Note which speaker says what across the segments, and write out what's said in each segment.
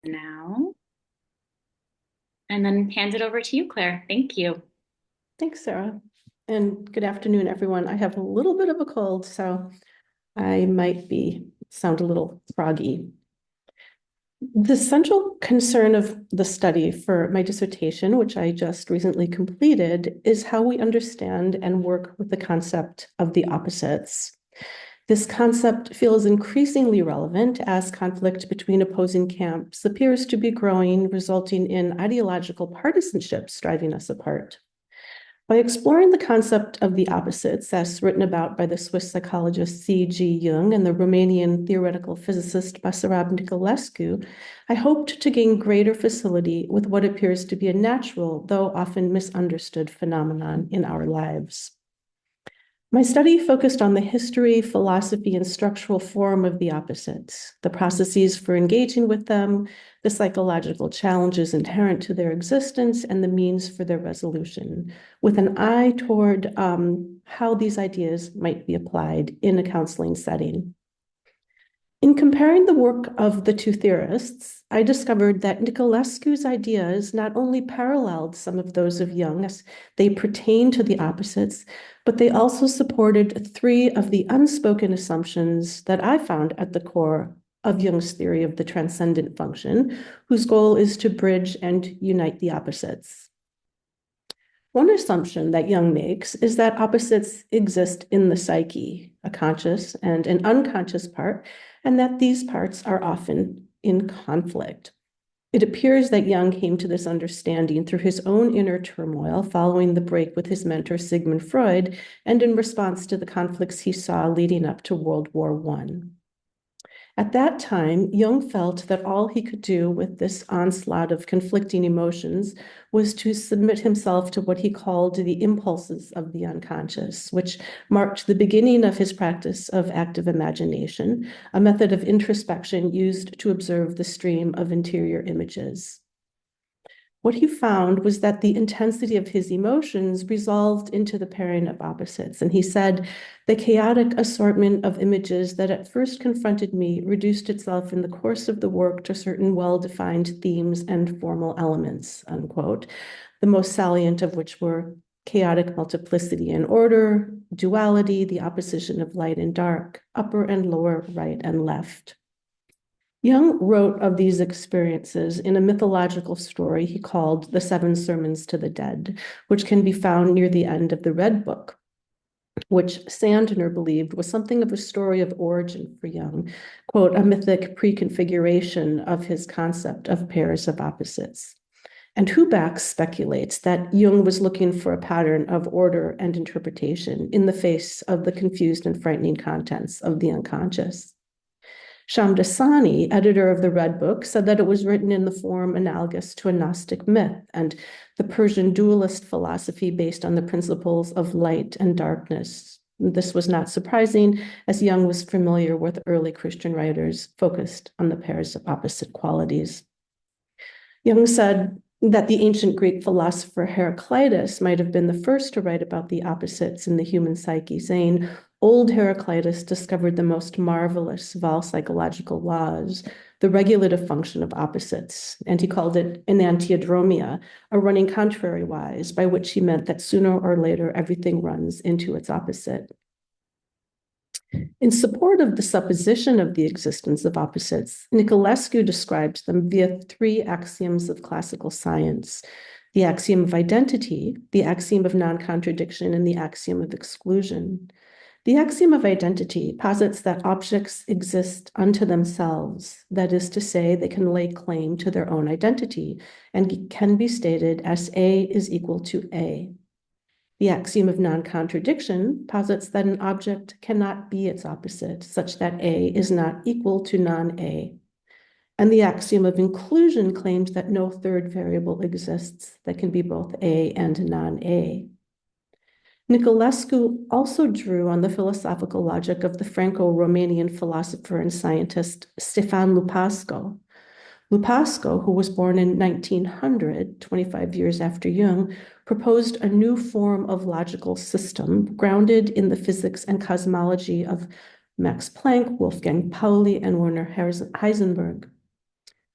Speaker 1: now, and then hand it over to you, Claire. Thank you.
Speaker 2: Thanks, Sarah. And good afternoon, everyone. I have a little bit of a cold, so I might sound a little froggy. The central concern of the study for my dissertation, which I just recently completed, is how we understand and work with the concept of the opposites. This concept feels increasingly relevant as conflict between opposing camps appears to be growing, resulting in ideological partisanships driving us apart. By exploring the concept of the opposites, as written about by the Swiss psychologist C.G. Jung and the Romanian theoretical physicist Basarab Nicolescu, I hoped to gain greater facility with what appears to be a natural, though often misunderstood phenomenon in our lives. My study focused on the history, philosophy, and structural form of the opposites, the processes for engaging with them, the psychological challenges inherent to their existence, and the means for their resolution, with an eye toward how these ideas might be applied in a counseling setting. In comparing the work of the two theorists, I discovered that Nicolescu's ideas not only paralleled some of those of Jung as they pertain to the opposites, but they also supported three of the unspoken assumptions that I found at the core of Jung's theory of the transcendent function, whose goal is to bridge and unite the opposites. One assumption that Jung makes is that opposites exist in the psyche, a conscious and an unconscious part, and that these parts are often in conflict. It appears that Jung came to this understanding through his own inner turmoil following the break with his mentor Sigmund Freud and in response to the conflicts he saw leading up to World War I. At that time, Jung felt that all he could do with this onslaught of conflicting emotions was to submit himself to what he called the impulses of the unconscious, which marked the beginning of his practice of active imagination, a method of introspection used to observe the stream of interior images. What he found was that the intensity of his emotions resolved into the pairing of opposites. And he said, the chaotic assortment of images that at first confronted me reduced itself in the course of the work to certain well-defined themes and formal elements, unquote, the most salient of which were chaotic multiplicity and order, duality, the opposition of light and dark, upper and lower, right and left. Jung wrote of these experiences in a mythological story he called The Seven Sermons to the Dead, which can be found near the end of the Red Book, which Sandner believed was something of a story of origin for Jung, quote, a mythic preconfiguration of his concept of pairs of opposites. And Huback speculates that Jung was looking for a pattern of order and interpretation in the face of the confused and frightening contents of the unconscious. Shamdasani, editor of the Red Book, said that it was written in the form analogous to a Gnostic myth and the Persian dualist philosophy based on the principles of light and darkness. This was not surprising, as Jung was familiar with early Christian writers focused on the pairs of opposite qualities. Jung said that the ancient Greek philosopher Heraclitus might have been the first to write about the opposites in the human psyche, saying, old Heraclitus discovered the most marvelous of all psychological laws, the regulative function of opposites, and he called it enantiodromia, a running contrariwise, by which he meant that sooner or later everything runs into its opposite. In support of the supposition of the existence of opposites, Nicolescu describes them via three axioms of classical science: the axiom of identity, the axiom of non-contradiction, and the axiom of exclusion. The axiom of identity posits that objects exist unto themselves, that is to say, they can lay claim to their own identity and can be stated as A is equal to A. The axiom of non-contradiction posits that an object cannot be its opposite, such that A is not equal to non-A. And the axiom of inclusion claims that no third variable exists that can be both A and non-A. Nicolescu also drew on the philosophical logic of the Franco-Romanian philosopher and scientist Stefan Lupascu. Lupascu, who was born in 1900, 25 years after Jung, proposed a new form of logical system grounded in the physics and cosmology of Max Planck, Wolfgang Pauli, and Werner Heisenberg.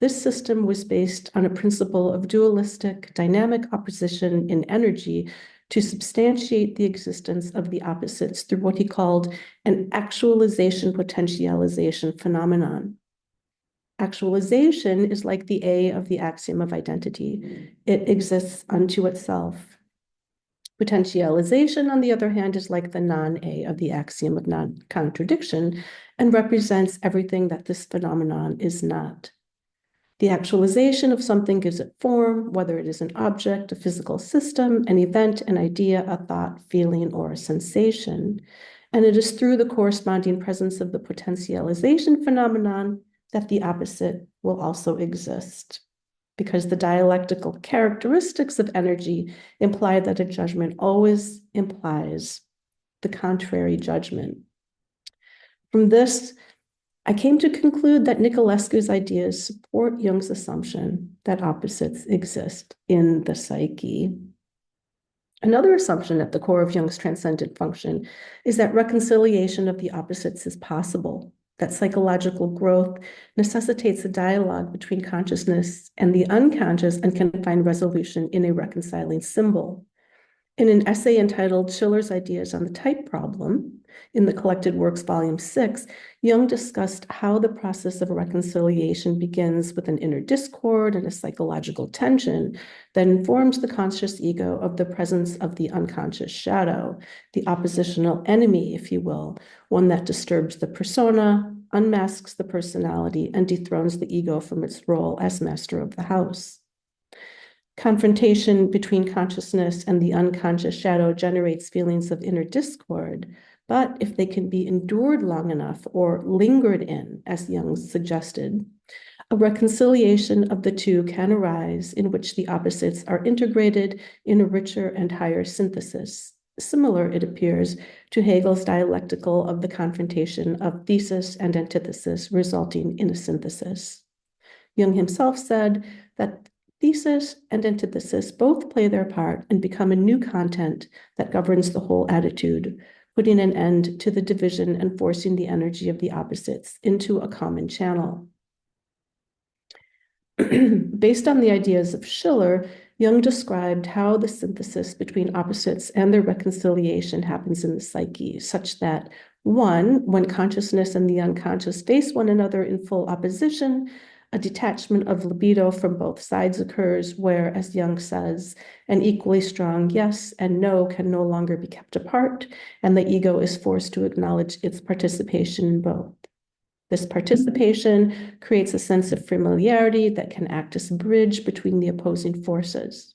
Speaker 2: This system was based on a principle of dualistic dynamic opposition in energy to substantiate the existence of the opposites through what he called an actualization potentialization phenomenon. Actualization is like the A of the axiom of identity. It exists unto itself. Potentialization, on the other hand, is like the non-A of the axiom of non-contradiction and represents everything that this phenomenon is not. The actualization of something gives it form, whether it is an object, a physical system, an event, an idea, a thought, feeling, or a sensation. And it is through the corresponding presence of the potentialization phenomenon that the opposite will also exist, because the dialectical characteristics of energy imply that a judgment always implies the contrary judgment. From this, I came to conclude that Nicolescu's ideas support Jung's assumption that opposites exist in the psyche. Another assumption at the core of Jung's transcendent function is that reconciliation of the opposites is possible, that psychological growth necessitates a dialogue between consciousness and the unconscious and can find resolution in a reconciling symbol. In an essay entitled Schiller's Ideas on the Type Problem, in the Collected Works, Volume 6, Jung discussed how the process of reconciliation begins with an inner discord and a psychological tension that informs the conscious ego of the presence of the unconscious shadow, the oppositional enemy, if you will, one that disturbs the persona, unmasks the personality, and dethrones the ego from its role as master of the house. Confrontation between consciousness and the unconscious shadow generates feelings of inner discord, but if they can be endured long enough or lingered in, as Jung suggested, a reconciliation of the two can arise in which the opposites are integrated in a richer and higher synthesis. Similar, it appears, to Hegel's dialectical of the confrontation of thesis and antithesis resulting in a synthesis. Jung himself said that thesis and antithesis both play their part and become a new content that governs the whole attitude, putting an end to the division and forcing the energy of the opposites into a common channel. Based on the ideas of Schiller, Jung described how the synthesis between opposites and their reconciliation happens in the psyche, such that, one, when consciousness and the unconscious face one another in full opposition, a detachment of libido from both sides occurs where, as Jung says, an equally strong yes and no can no longer be kept apart, and the ego is forced to acknowledge its participation in both. This participation creates a sense of familiarity that can act as a bridge between the opposing forces.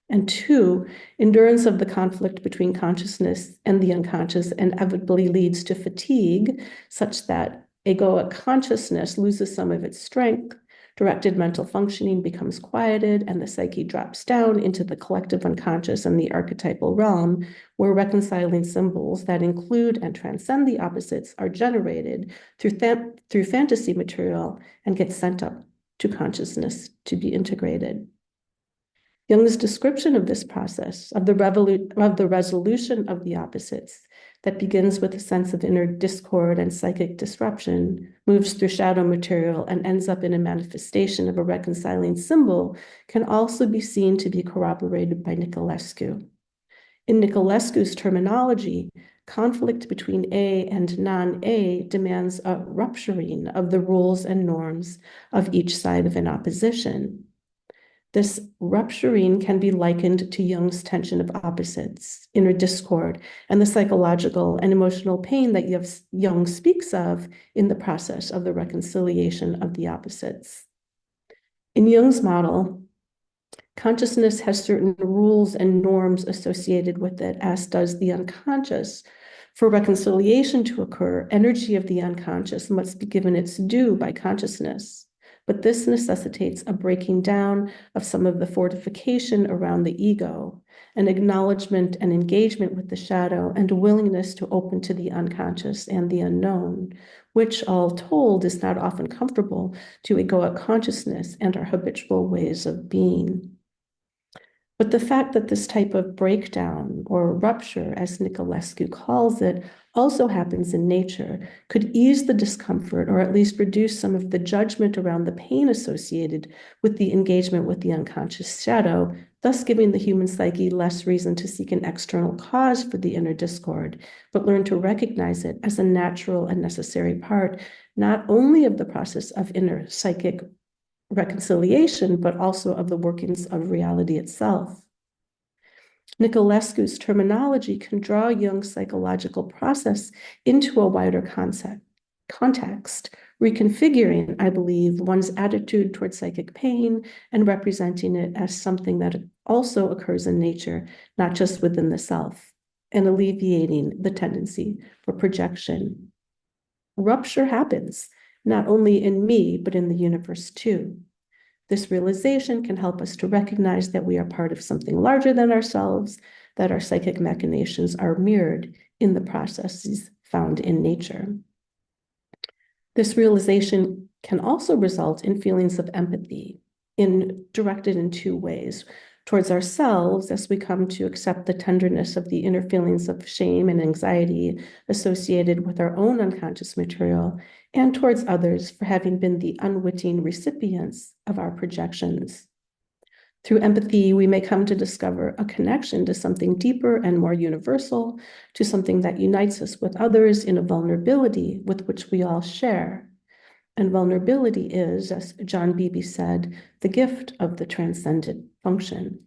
Speaker 2: And two, endurance of the conflict between consciousness and the unconscious inevitably leads to fatigue, such that egoic consciousness loses some of its strength, directed mental functioning becomes quieted, and the psyche drops down into the collective unconscious and the archetypal realm, where reconciling symbols that include and transcend the opposites are generated through fantasy material and get sent up to consciousness to be integrated. Jung's description of this process, of the resolution of the opposites, that begins with a sense of inner discord and psychic disruption, moves through shadow material, and ends up in a manifestation of a reconciling symbol, can also be seen to be corroborated by Nicolescu. In Nicolescu's terminology, conflict between A and non-A demands a rupturing of the rules and norms of each side of an opposition. This rupturing can be likened to Jung's tension of opposites, inner discord, and the psychological and emotional pain that Jung speaks of in the process of the reconciliation of the opposites. In Jung's model, consciousness has certain rules and norms associated with it, as does the unconscious. For reconciliation to occur, energy of the unconscious must be given its due by consciousness. But this necessitates a breaking down of some of the fortification around the ego, an acknowledgement and engagement with the shadow, and a willingness to open to the unconscious and the unknown, which, all told, is not often comfortable to egoic consciousness and our habitual ways of being. But the fact that this type of breakdown, or rupture, as Nicolescu calls it, also happens in nature could ease the discomfort or at least reduce some of the judgment around the pain associated with the engagement with the unconscious shadow, thus giving the human psyche less reason to seek an external cause for the inner discord, but learn to recognize it as a natural and necessary part, not only of the process of inner psychic reconciliation, but also of the workings of reality itself. Nicolescu's terminology can draw Jung's psychological process into a wider context, reconfiguring, I believe, one's attitude towards psychic pain and representing it as something that also occurs in nature, not just within the self, and alleviating the tendency for projection. Rupture happens, not only in me, but in the universe too. This realization can help us to recognize that we are part of something larger than ourselves, that our psychic machinations are mirrored in the processes found in nature. This realization can also result in feelings of empathy, directed in two ways: towards ourselves as we come to accept the tenderness of the inner feelings of shame and anxiety associated with our own unconscious material, and towards others for having been the unwitting recipients of our projections. Through empathy, we may come to discover a connection to something deeper and more universal, to something that unites us with others in a vulnerability with which we all share. And vulnerability is, as John Beebe said, the gift of the transcendent function.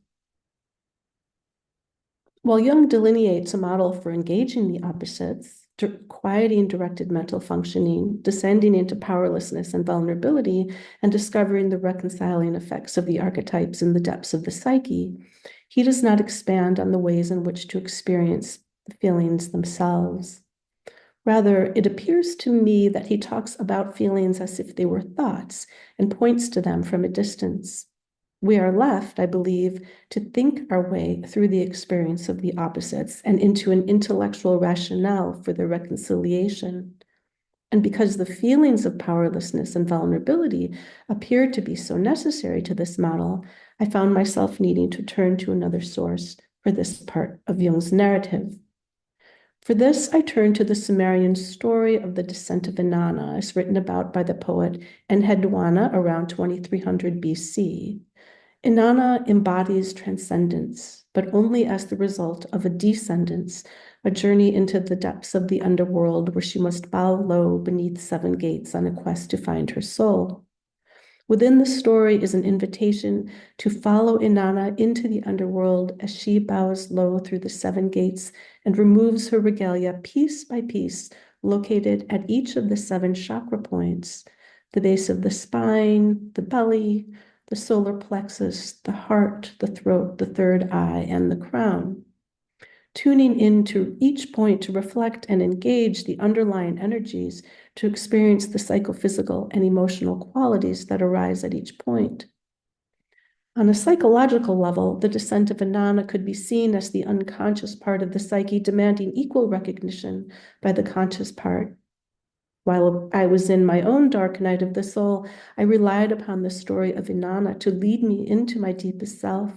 Speaker 2: While Jung delineates a model for engaging the opposites, quieting directed mental functioning, descending into powerlessness and vulnerability, and discovering the reconciling effects of the archetypes in the depths of the psyche, he does not expand on the ways in which to experience the feelings themselves. Rather, it appears to me that he talks about feelings as if they were thoughts and points to them from a distance. We are left, I believe, to think our way through the experience of the opposites and into an intellectual rationale for their reconciliation. And because the feelings of powerlessness and vulnerability appeared to be so necessary to this model, I found myself needing to turn to another source for this part of Jung's narrative. For this, I turn to the Sumerian story of the descent of Inanna, as written about by the poet Enheduanna around 2300 BC. Inanna embodies transcendence, but only as the result of a descendance, a journey into the depths of the underworld where she must bow low beneath 7 gates on a quest to find her soul. Within the story is an invitation to follow Inanna into the underworld as she bows low through the 7 gates and removes her regalia piece by piece, located at each of the 7 chakra points: the base of the spine, the belly, the solar plexus, the heart, the throat, the third eye, and the crown. Tuning into each point to reflect and engage the underlying energies to experience the psychophysical and emotional qualities that arise at each point. On a psychological level, the descent of Inanna could be seen as the unconscious part of the psyche demanding equal recognition by the conscious part. While I was in my own dark night of the soul, I relied upon the story of Inanna to lead me into my deepest self,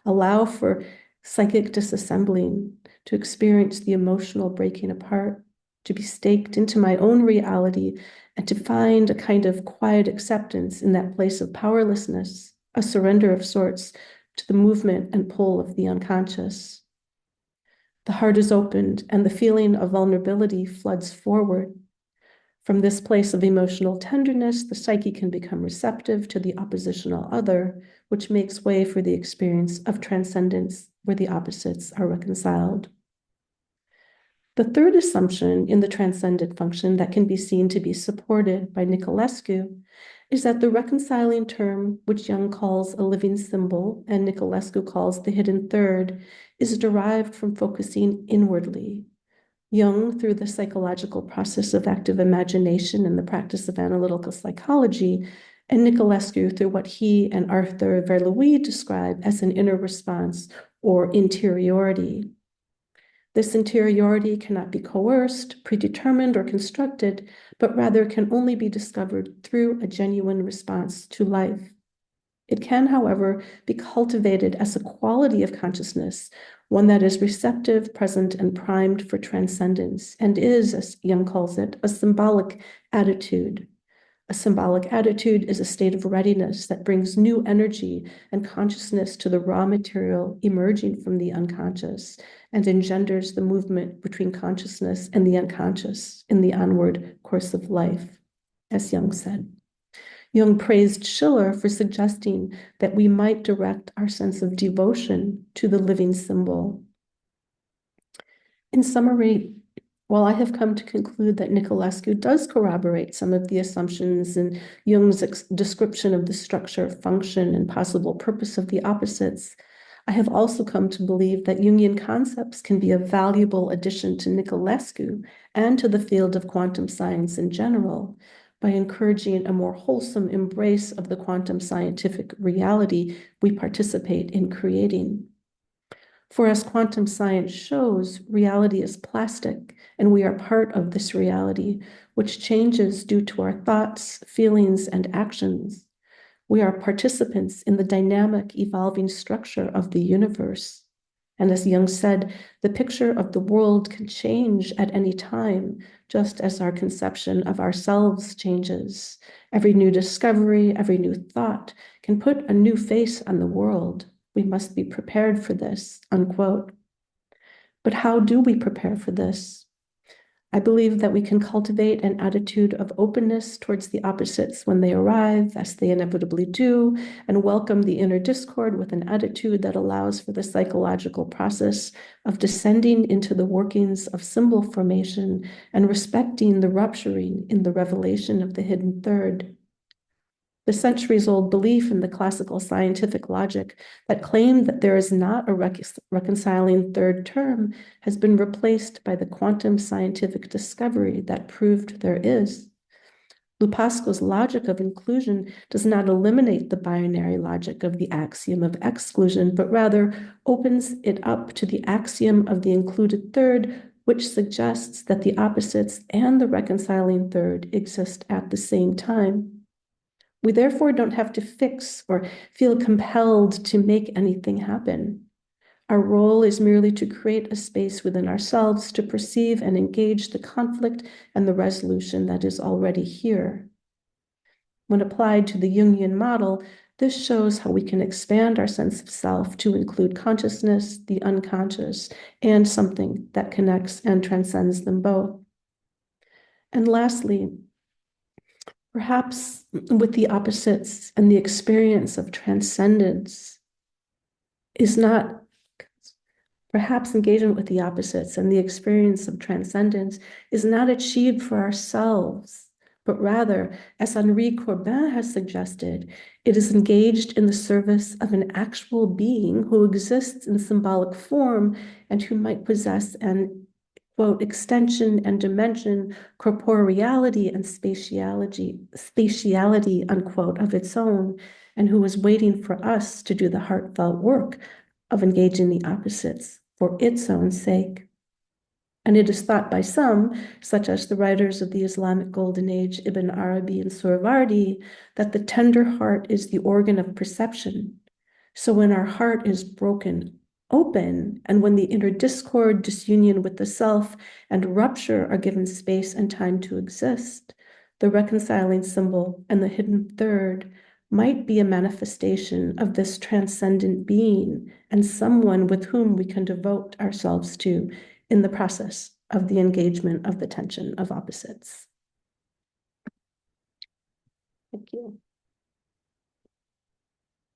Speaker 2: allow for psychic disassembling, to experience the emotional breaking apart, to be staked into my own reality, and to find a kind of quiet acceptance in that place of powerlessness, a surrender of sorts to the movement and pull of the unconscious. The heart is opened, and the feeling of vulnerability floods forward. From this place of emotional tenderness, the psyche can become receptive to the oppositional other, which makes way for the experience of transcendence where the opposites are reconciled. The third assumption in the transcendent function that can be seen to be supported by Nicolescu is that the reconciling term, which Jung calls a living symbol and Nicolescu calls the hidden third, is derived from focusing inwardly. Jung, through the psychological process of active imagination and the practice of analytical psychology, and Nicolescu through what he and Arthur Verlouis describe as an inner response or interiority. This interiority cannot be coerced, predetermined, or constructed, but rather can only be discovered through a genuine response to life. It can, however, be cultivated as a quality of consciousness, one that is receptive, present, and primed for transcendence, and is, as Jung calls it, a symbolic attitude. A symbolic attitude is a state of readiness that brings new energy and consciousness to the raw material emerging from the unconscious and engenders the movement between consciousness and the unconscious in the onward course of life, as Jung said. Jung praised Schiller for suggesting that we might direct our sense of devotion to the living symbol. In summary, while I have come to conclude that Nicolescu does corroborate some of the assumptions in Jung's description of the structure, function, and possible purpose of the opposites, I have also come to believe that Jungian concepts can be a valuable addition to Nicolescu and to the field of quantum science in general, by encouraging a more wholesome embrace of the quantum scientific reality we participate in creating. For as quantum science shows, reality is plastic, and we are part of this reality, which changes due to our thoughts, feelings, and actions. We are participants in the dynamic, evolving structure of the universe. And as Jung said, the picture of the world can change at any time, just as our conception of ourselves changes. Every new discovery, every new thought can put a new face on the world. We must be prepared for this, unquote. But how do we prepare for this? I believe that we can cultivate an attitude of openness towards the opposites when they arrive, as they inevitably do, and welcome the inner discord with an attitude that allows for the psychological process of descending into the workings of symbol formation and respecting the rupturing in the revelation of the hidden third. The centuries-old belief in the classical scientific logic that claimed that there is not a reconciling third term has been replaced by the quantum scientific discovery that proved there is. Lupasco's logic of inclusion does not eliminate the binary logic of the axiom of exclusion, but rather opens it up to the axiom of the included third, which suggests that the opposites and the reconciling third exist at the same time. We therefore don't have to fix or feel compelled to make anything happen. Our role is merely to create a space within ourselves to perceive and engage the conflict and the resolution that is already here. When applied to the Jungian model, this shows how we can expand our sense of self to include consciousness, the unconscious, and something that connects and transcends them both. And lastly, perhaps with the opposites and the experience of transcendence is not, perhaps engagement with the opposites and the experience of transcendence is not achieved for ourselves, but rather, as Henri Corbin has suggested, it is engaged in the service of an actual being who exists in symbolic form and who might possess an, quote, extension and dimension, corporeality and spatiality, unquote, of its own, and who is waiting for us to do the heartfelt work of engaging the opposites for its own sake. And it is thought by some, such as the writers of the Islamic Golden Age, Ibn Arabi and Suhrawardi, that the tender heart is the organ of perception. So when our heart is broken open, and when the inner discord, disunion with the self, and rupture are given space and time to exist, the reconciling symbol and the hidden third might be a manifestation of this transcendent being and someone with whom we can devote ourselves to in the process of the engagement of the tension of opposites. Thank you.